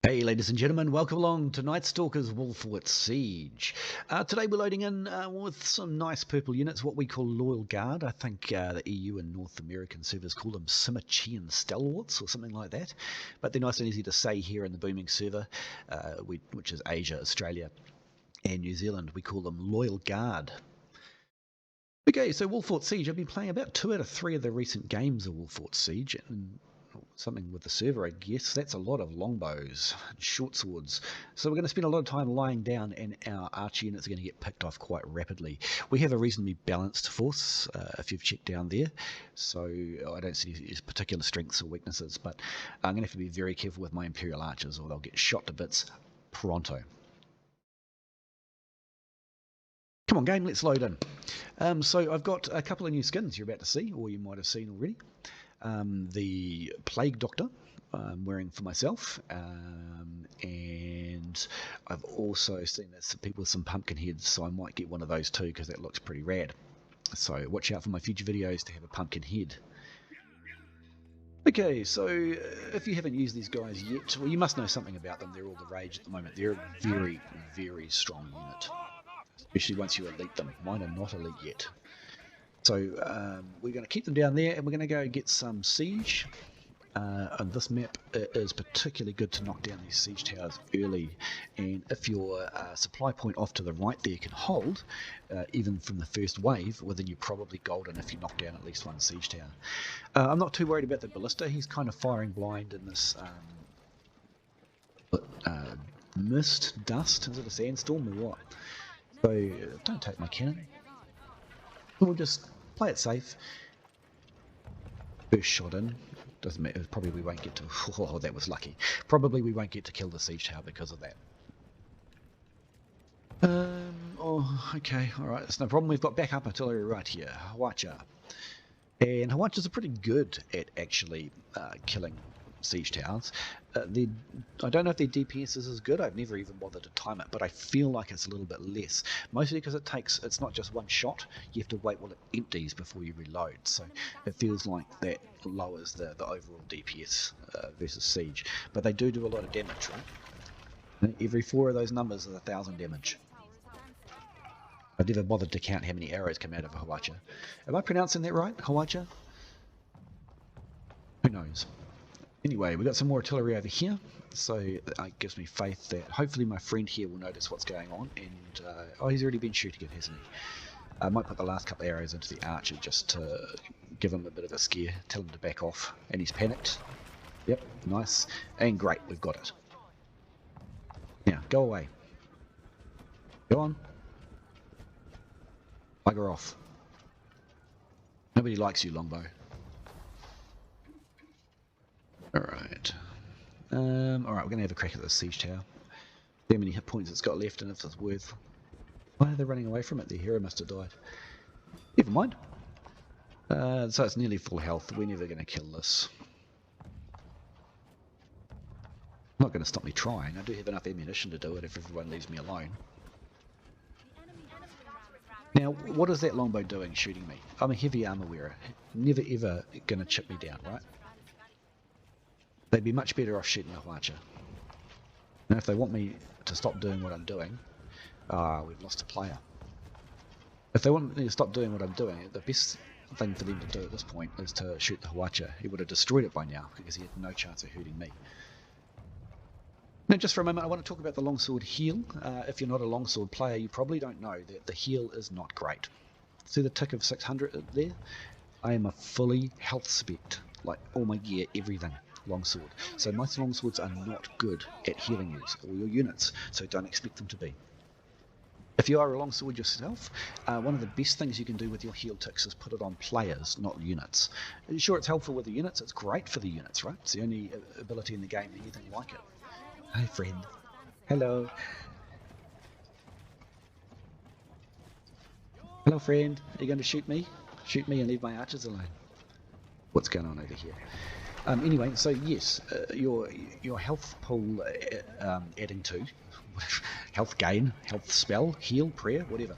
Hey ladies and gentlemen, welcome along to Night Stalker's Wolfwood Siege. Today we're loading in with some nice purple units, what we call Loyal Guard. I think the EU and North American servers call them Symmachean Stalwarts or something like that. But they're nice and easy to say here in the booming server, which is Asia, Australia and New Zealand. We call them Loyal Guard. Okay, so Wolfwood Siege. I've been playing about 2 out of 3 of the recent games of Wolfwood Siege, and something with the server, I guess. That's a lot of longbows and short swords. So we're going to spend a lot of time lying down, and our archer units are going to get picked off quite rapidly. We have a reasonably balanced force, if you've checked down there. So I don't see any particular strengths or weaknesses, but I'm going to have to be very careful with my Imperial archers, or they'll get shot to bits pronto. Come on, game, let's load in. So I've got a couple of new skins you're about to see, or you might have seen already. The Plague Doctor I'm wearing for myself, and I've also seen that some people with some pumpkin heads, so I might get one of those too because that looks pretty rad. So watch out for my future videos to have a pumpkin head. Okay, so if you haven't used these guys yet, well, you must know something about them. They're all the rage at the moment. They're a very, very strong unit, especially once you elite them. Mine are not elite yet. So we're going to keep them down there, and we're going to go get some siege. On this map, it is particularly good to knock down these siege towers early, and if your supply point off to the right there can hold, even from the first wave, well then you're probably golden if you knock down at least one siege tower. I'm not too worried about the ballista. He's kind of firing blind in this mist, dust. Is it a sandstorm or what? So don't take my cannon. We'll just play it safe. First shot in. Doesn't matter. Probably we won't get to. Oh, that was lucky. Probably we won't get to kill the siege tower because of that. Oh, okay. All right. It's no problem. We've got backup artillery right here. Hawacha. And Hawachas are pretty good at actually killing siege towers. I don't know if their DPS is as good. I've never even bothered to time it, but I feel like it's a little bit less. Mostly because it's not just one shot. You have to wait while it empties before you reload. So it feels like that lowers the overall DPS versus siege. But they do a lot of damage, right? Every 4 of those numbers is 1,000 damage. I've never bothered to count how many arrows come out of a Hawacha. Am I pronouncing that right? Hawacha? Who knows? Anyway, we've got some more artillery over here, so it gives me faith that hopefully my friend here will notice what's going on, and oh, he's already been shooting it, hasn't he? I might put the last couple of arrows into the archer just to give him a bit of a scare, tell him to back off, and he's panicked. Yep, nice, and great, we've got it. Now, go away. Go on. Bugger off. Nobody likes you, Longbow. Alright. Alright, we're going to have a crack at this siege tower. See how many hit points it's got left and if it's worth. Why are they running away from it? The hero must have died. Never mind. So it's nearly full health. We're never going to kill this. Not going to stop me trying. I do have enough ammunition to do it if everyone leaves me alone. Now, what is that longbow doing shooting me? I'm a heavy armor wearer. Never ever going to chip me down, right? They'd be much better off shooting a Hawacha. Now if they want me to stop doing what I'm doing, we've lost a player. If they want me to stop doing what I'm doing, the best thing for them to do at this point is to shoot the Hawacha. He would have destroyed it by now, because he had no chance of hurting me. Now just for a moment I want to talk about the longsword heal. If you're not a longsword player, you probably don't know that the heal is not great. See the tick of 600 there? I am a fully health spect, like all my gear, everything. Longsword. So my longswords are not good at healing you or your units, so don't expect them to be. If you are a longsword yourself, one of the best things you can do with your heal ticks is put it on players, not units. Sure, it's helpful with the units, it's great for the units, right? It's the only ability in the game, anything like it. Hi friend. Hello. Hello friend, are you going to shoot me? Shoot me and leave my archers alone. What's going on over here? Anyway, so yes, your health pool adding to health gain, health spell, heal, prayer, whatever.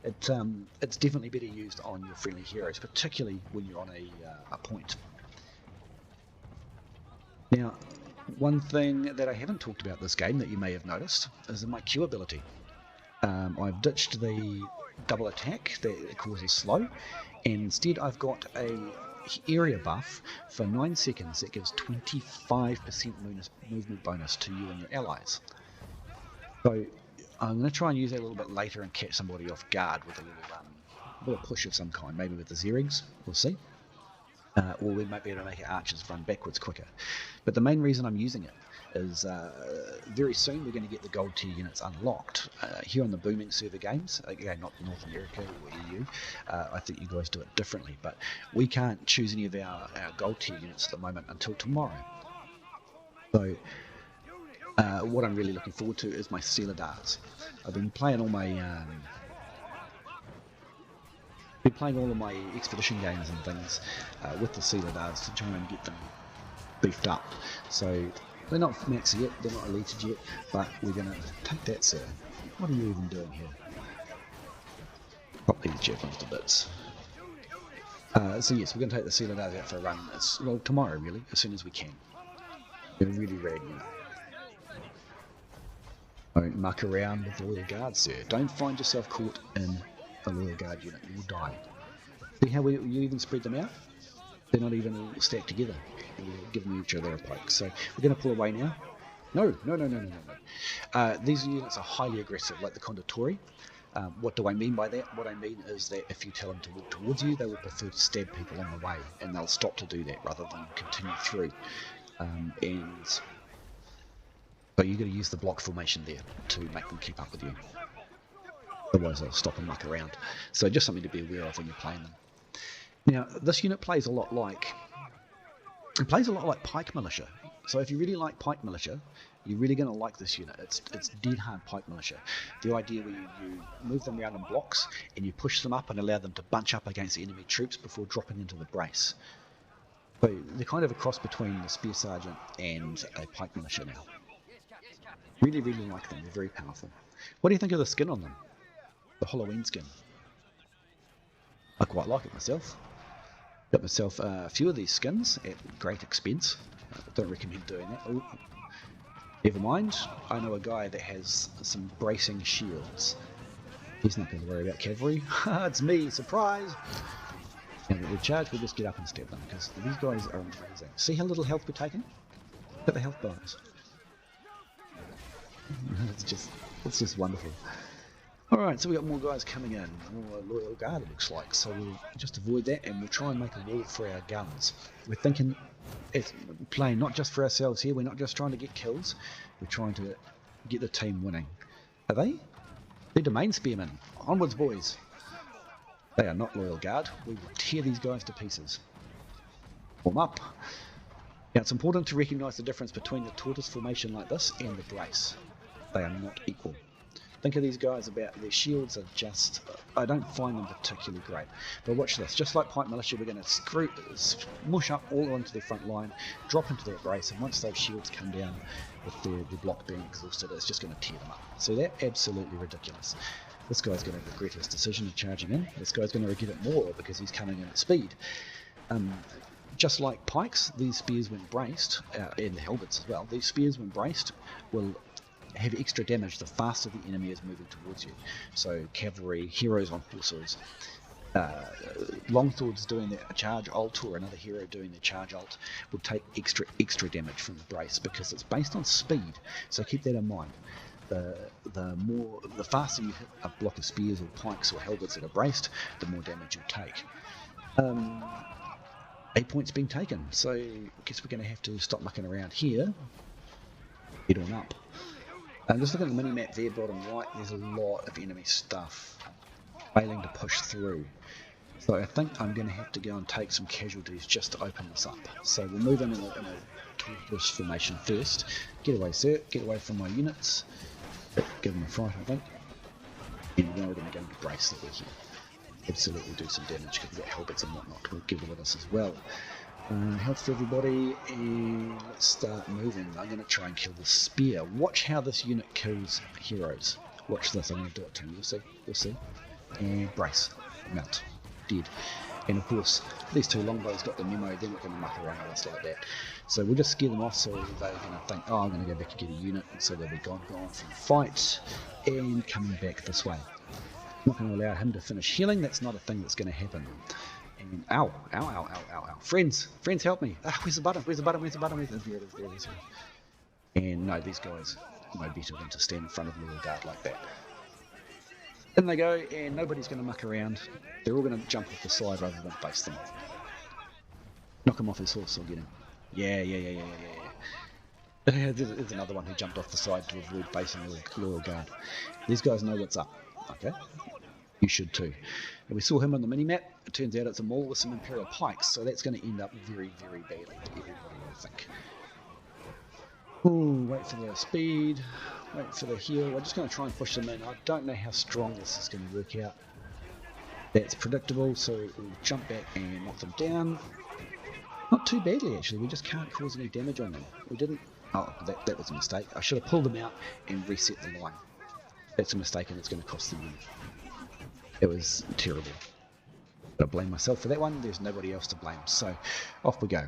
It's definitely better used on your friendly heroes, particularly when you're on a point. Now, One thing that I haven't talked about this game that you may have noticed is my Q ability. I've ditched the double attack that causes slow, and instead I've got a area buff for 9 seconds that gives 25% movement bonus to you and your allies. So I'm going to try and use that a little bit later and catch somebody off guard with a little push of some kind, maybe with the Tseregs, we'll see. Or we might be able to make our archers run backwards quicker. But the main reason I'm using it is very soon we're going to get the gold tier units unlocked. Here on the booming server games, again not North America or EU, I think you guys do it differently, but we can't choose any of our gold tier units at the moment until tomorrow. So what I'm really looking forward to is my Tseregs. I've been playing all my all of my expedition games and things with the Tseregs to try and get them beefed up. So they're not max yet, they're not elited yet, but we're going to take that, sir. What are you even doing here? Pop these javelins to bits. So yes, we're going to take the Tseregs out for a run. Well, tomorrow really, as soon as we can. They're really rad, you know. Don't muck around with loyal guards, sir. Don't find yourself caught in a loyal guard unit. You will die. See how you even spread them out? They're not even all stacked together. We're giving each other a poke. So we're going to pull away now. No. These units are highly aggressive, like the Conquerors. What do I mean by that? What I mean is that if you tell them to walk towards you, they will prefer to stab people on the way, and they'll stop to do that rather than continue through. And so you've got to use the block formation there to make them keep up with you. Otherwise they'll stop and muck around. So just something to be aware of when you're playing them. Now this unit plays a lot like Pike Militia. So if you really like Pike Militia, you're really going to like this unit. It's dead hard Pike Militia. The idea where you move them around in blocks and you push them up and allow them to bunch up against the enemy troops before dropping into the brace. So they're kind of a cross between the Spear Sergeant and a Pike Militia now. Really like them. They're very powerful. What do you think of the skin on them? The Halloween skin. I quite like it myself. Got myself a few of these skins at great expense. Don't recommend doing that. Ooh. Never mind. I know a guy that has some bracing shields. He's not going to worry about cavalry. It's me, surprise! And we charge, we'll just get up and stab them because these guys are amazing. See how little health we're taking? Look at the health bars. It's just wonderful. Alright, so we got more guys coming in, more loyal guard it looks like, so we'll just avoid that and we'll try and make a wall for our guns. We're thinking, it's playing not just for ourselves here, we're not just trying to get kills, we're trying to get the team winning. Are they? They're domain spearmen. Onwards, boys. They are not loyal guard, we will tear these guys to pieces. Form up. Now it's important to recognise the difference between the tortoise formation like this and the brace. They are not equal. Think of these guys about their shields are just, I don't find them particularly great. But watch this, just like Pike Militia, we're going to mush up all onto their front line, drop into their brace, and once those shields come down with their block being exhausted, it's just going to tear them up. So that's absolutely ridiculous. This guy's going to regret his decision of charging in. This guy's going to regret it more because he's coming in at speed. Just like pikes, these spears when braced, and the halberds as well, these spears when braced will have extra damage the faster the enemy is moving towards you. So cavalry, heroes on horses, Longswords doing their charge ult or another hero doing their charge ult will take extra damage from the brace because it's based on speed. So keep that in mind. The faster you hit a block of spears or pikes or halberds that are braced, the more damage you'll take. 8 points being taken, so I guess we're going to have to stop mucking around here. Head on up. Just look at the mini-map there, bottom right, there's a lot of enemy stuff failing to push through. So I think I'm going to have to go and take some casualties just to open this up. So we'll move in a tortoise formation first. Get away, sir, get away from my units. Give them a fright, I think. And now we're going to go into brace that we're here. Absolutely do some damage because we've got halberds and whatnot will give it with us as well. Health for everybody, and let's start moving. I'm going to try and kill the spear. Watch how this unit kills heroes. Watch this, I'm going to do it to you. You'll see. And brace. Mount. Dead. And of course, these two longbows got the memo, they're not going to muck around with us like that. So we'll just scare them off, so they're going to think, oh, I'm going to go back and get a unit, and so they'll be gone from the fight, and coming back this way. I'm not going to allow him to finish healing, that's not a thing that's going to happen. And ow, ow, ow, ow, ow, ow. Friends, help me. Ah, where's the button? There it is. And no, these guys no better than to stand in front of the little guard like that. In they go, and nobody's going to muck around. They're all going to jump off the side rather than face them. Knock him off his horse, I'll get him. Yeah. There's another one who jumped off the side to avoid facing the loyal guard. These guys know what's up, okay? You should too. And we saw him on the mini-map. It turns out it's a mall with some Imperial pikes, so that's going to end up very, very badly for everybody, I think. Ooh, wait for the speed, wait for the heal. We're just going to try and push them in. I don't know how strong this is going to work out. That's predictable, so we'll jump back and knock them down. Not too badly actually, we just can't cause any damage on them. We didn't... Oh, that was a mistake. I should have pulled them out and reset the line. That's a mistake and it's going to cost them money. It was terrible. But I blame myself for that one, there's nobody else to blame. So, off we go.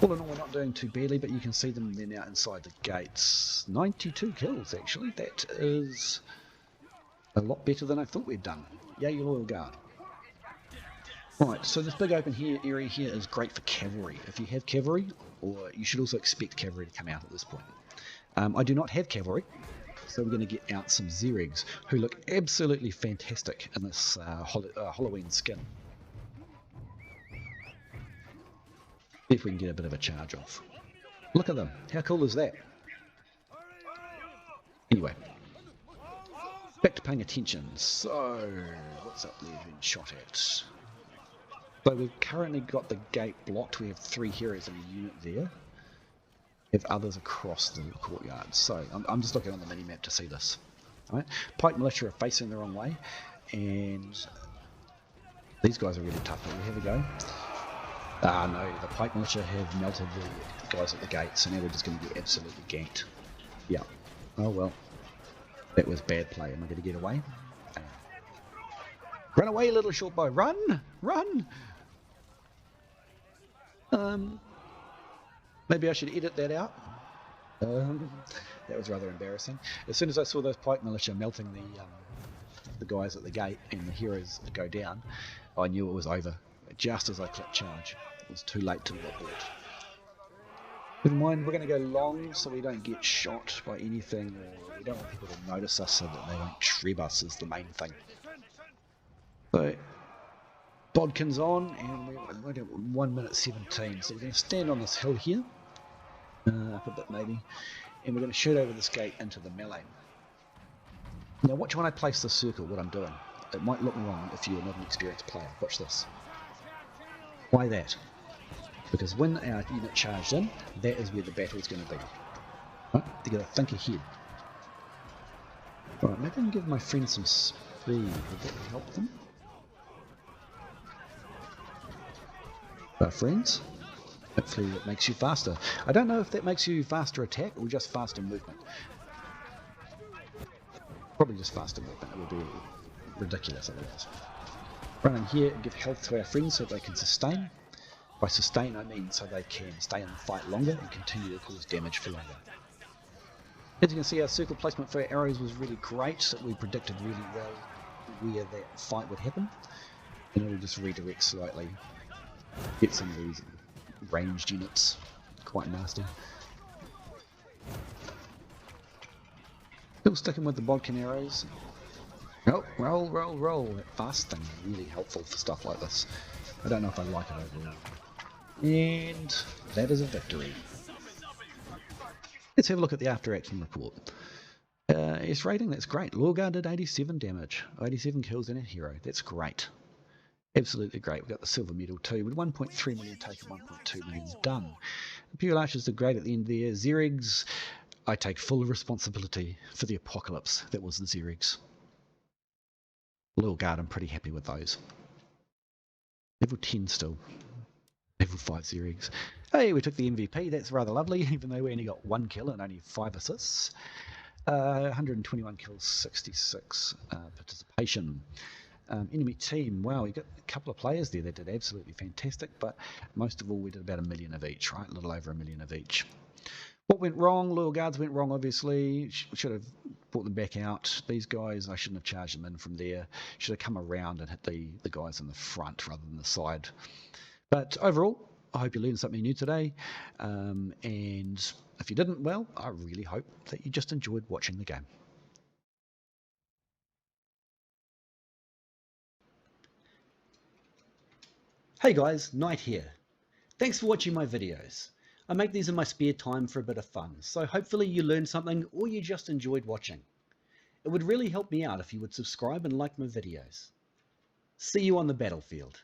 All in all, we're not doing too badly, but you can see them, they're now inside the gates. 92 kills, actually. That is a lot better than I thought we'd done. Yay, your loyal guard. Right, so this big open area here is great for cavalry. If you have cavalry, or you should also expect cavalry to come out at this point. I do not have cavalry, so we're going to get out some Tseregs, who look absolutely fantastic in this Halloween skin. See if we can get a bit of a charge off. Look at them. How cool is that? Anyway. Back to paying attention. So, what's up there being shot at? So we've currently got the gate blocked. We have 3 heroes in a unit there. We have others across the courtyard. So, I'm just looking on the mini-map to see this. All right? Pike militia are facing the wrong way. And these guys are really tough. But we have a go. Ah no, the pike militia have melted the guys at the gate, so now we're just going to get absolutely ganked. Yeah. Oh well. That was bad play. Am I going to get away? Run away, little short bow. Run! Run! Maybe I should edit that out. That was rather embarrassing. As soon as I saw those pike militia melting the guys at the gate and the heroes go down, I knew it was over. Just as I clicked charge. It was too late to abort. Never mind, we're going to go long so we don't get shot by anything, or we don't want people to notice us so that they don't shred us is the main thing. So, Bodkin's on, and we're at 1 minute 17, so we're going to stand on this hill here, up a bit maybe, and we're going to shoot over this gate into the melee. Now watch when I place the circle, what I'm doing. It might look wrong if you're not an experienced player. Watch this. Why that? Because when our unit charged in, that is where the battle is going to be. Right? They're going to think ahead. Alright, maybe I can give my friend some speed. Would that help them? Friends? Hopefully it makes you faster. I don't know if that makes you faster attack or just faster movement. Probably just faster movement. It would be ridiculous otherwise. Run in here and give health to our friends so they can sustain. By sustain I mean so they can stay in the fight longer and continue to cause damage for longer. As you can see, our circle placement for our arrows was really great. We predicted really well where that fight would happen. And it'll just redirect slightly. Get some of these ranged units. Quite nasty. Still sticking with the bodkin arrows. Oh, roll. That fast thing is really helpful for stuff like this. I don't know if I like it overall. And that is a victory. Let's have a look at the after action report. S rating, that's great. Lorgar did 87 damage, 87 kills and a hero. That's great. Absolutely great. We got the silver medal too, with 1.3 million taken, 1.2 million done. Imperial Archers did great at the end there. Tseregs, I take full responsibility for the apocalypse that was the Tseregs. Loyal Guard, I'm pretty happy with those. Level 10 still. Level 5 Tseregs. Hey, we took the MVP, that's rather lovely, even though we only got 1 kill and only 5 assists. 121 kills, 66 participation. Enemy team, wow, we got a couple of players there that did absolutely fantastic, but most of all we did about 1 million of each, right? A little over 1 million of each. What went wrong? Loyal Guards went wrong, obviously. Should have brought them back out. These guys, I shouldn't have charged them in from there. Should have come around and hit the guys in the front rather than the side. But overall, I hope you learned something new today. And if you didn't, well, I really hope that you just enjoyed watching the game. Hey guys, Knight here. Thanks for watching my videos. I make these in my spare time for a bit of fun, so hopefully you learned something or you just enjoyed watching. It would really help me out if you would subscribe and like my videos. See you on the battlefield.